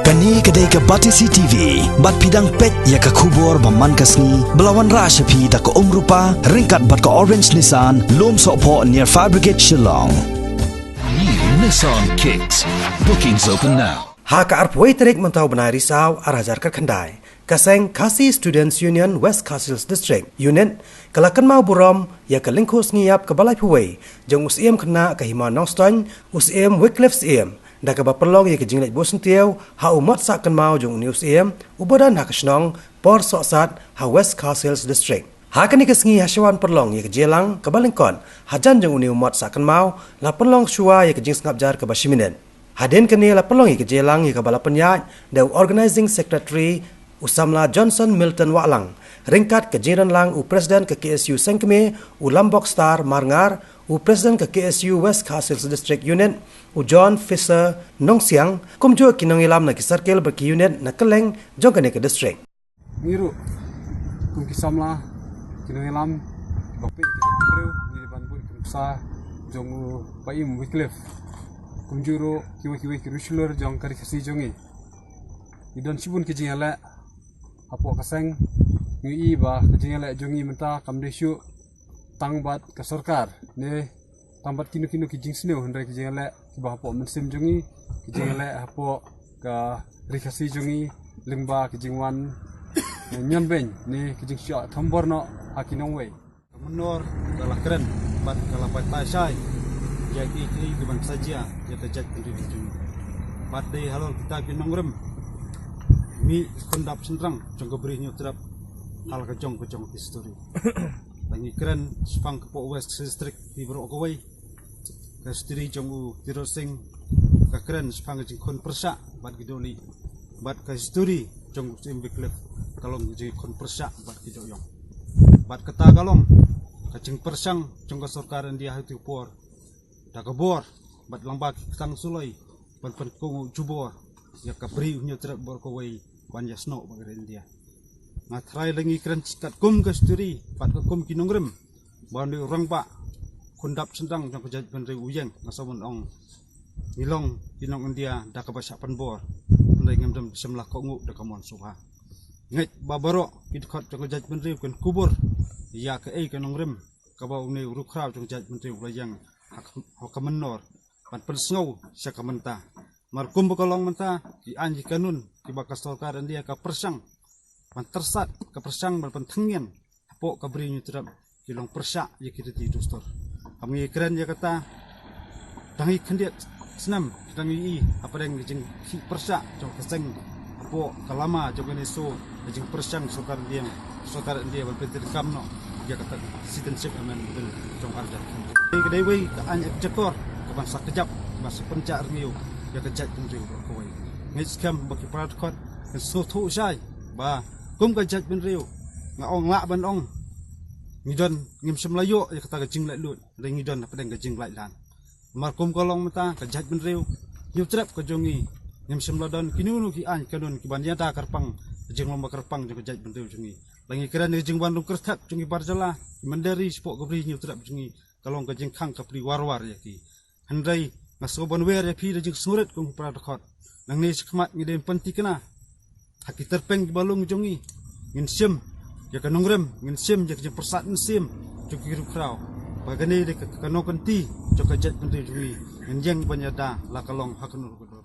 Kani kedai ke Batisi TV, bat pidang pet ya ke kubur baman kasni, belawan rashapi da ke rupa, ringkat bat ke Orange Nissan, lom sokpo near Fire Brigade Shillong. New Nissan Kicks. Bookings open now. Haka arpoi terik mentau benai risau arajar kerkendai. Kaseng Kasi Students Union West Castles District Unit kalakan mau buram ya ke lingkus ngiap ke balai puwei jeng usiem kena ke hima Nongston usiem Wycliffe siem da ke baperlong ya ke jinglet bosen tiau ha umat sakkan mau jeng uni usiem ubadan ha kesnong por soksat ha West Castles District. Haka ni kesengi hasyawan perlong ya ke jelang ke balingkon hajan jeng uni umat sakkan mau la perlong syua ya ke jing sengapjar ke basiminen. Hadin kini la perlong ya ke jelang ya ke balapenyat da organizing secretary Usamla Johnson Milton Waklang, ringkat ke jiran lang u Presiden ke KSU Sengkeme, u Lombok Star Marngar, u Presiden ke KSU West Castles District Unit, u John Fisher Nongsiang, kum juga kinong ilam na kisarkel berki unit na keleng jong kene ke district. Ngiru, kum kisamla kinong ilam, bakpik kisarkel ngiri banbut kumsa jong u baim Wycliffe, kum juro kiwe kirushulur jong karikasi jongi. Idon sibun kijingala apo kaseng ngui ba kejingala jongi menta kamdesu tangbat ke sarkar ne tambat kinu kijing sneu hendai kejingala ba apo mensim jongi kejingala apo ka rikasi jongi lingba kejingwan nyon ben ne kejing sya thamborno hakinong we menor dalam keren bat dalam pai sai jadi ini di bangsa saja ya terjadi di bat dei halol kita kinong rem mi kondap sentrang jong keberihnya terap hal kejong history lagi keren sepang ke West District di Brokawai history jong tirosing ke keren sepang jeng kon persa bat gidoli bat ke history jong Wycliffe kalong jeng kon persa bat gidoyong bat kata kalong kajeng persang jong ke sarkaran dia itu por da kebor bat lambak tang sulai ban kong jubor ya keberihnya terap Brokawai banyak snow bagi dia. Ngatrai lagi keren kat kum ke sturi, pat ke kum kinongrem, bandu orang pak, kundap sentang jang kejat bandai uyeng, ngasawan ong, nilong kinong dia dah kebasak penbor, bandai ngemdem semlah konguk dah kamon suha. Nget babaro idkot jang kejat bandai kan kubur, ya ke kinongrem, kabau ni rukrau jang kejat bandai uyeng, hak menor, pat persngau syakamenta. Markum bekolong menta di anji kanun di bakas sarkar dia ke persang man tersat ke persang ban pentengian apo ke beri nyutrap kilong persak ya kita di dostor kami keren ya kata dangi kendiat senam dangi apa yang jeng persak jong keseng apo kalama jong neso jeng persang sarkar dia ban pentir kamno dia kata citizenship amen bil jong arda kedai we ke anji cekor ke bangsa kejap masa pencak riu ya kejat menteri Brokawai ngis kam bagi pradkot sotu sai ba kum kejat menteri ngaong lak ban ong ngidon ngim semlayo ya kata gejing lak lut ring ngidon apa deng gejing lak lan markum kolong mata kejat menteri yutrap kejongi ngim semladon kinunu ki an kanun ki banyata karpang gejing lomba karpang jo kejat menteri jongi langi keran gejing bandung kertak jongi barjala mendari spok gebri yutrap jongi kalong gejing khang kapri warwar ya ki handai ngasoban wer ya pi jing surat kung pradkot nang ni skmat ngidem penti kena haki terpeng balung jongi ngin sim ya kanongrem ngin sim ya jing persat sim joki rukrau bagani de kanokenti joka jet penti jongi ngin jeng banyada la kalong hakanur kodor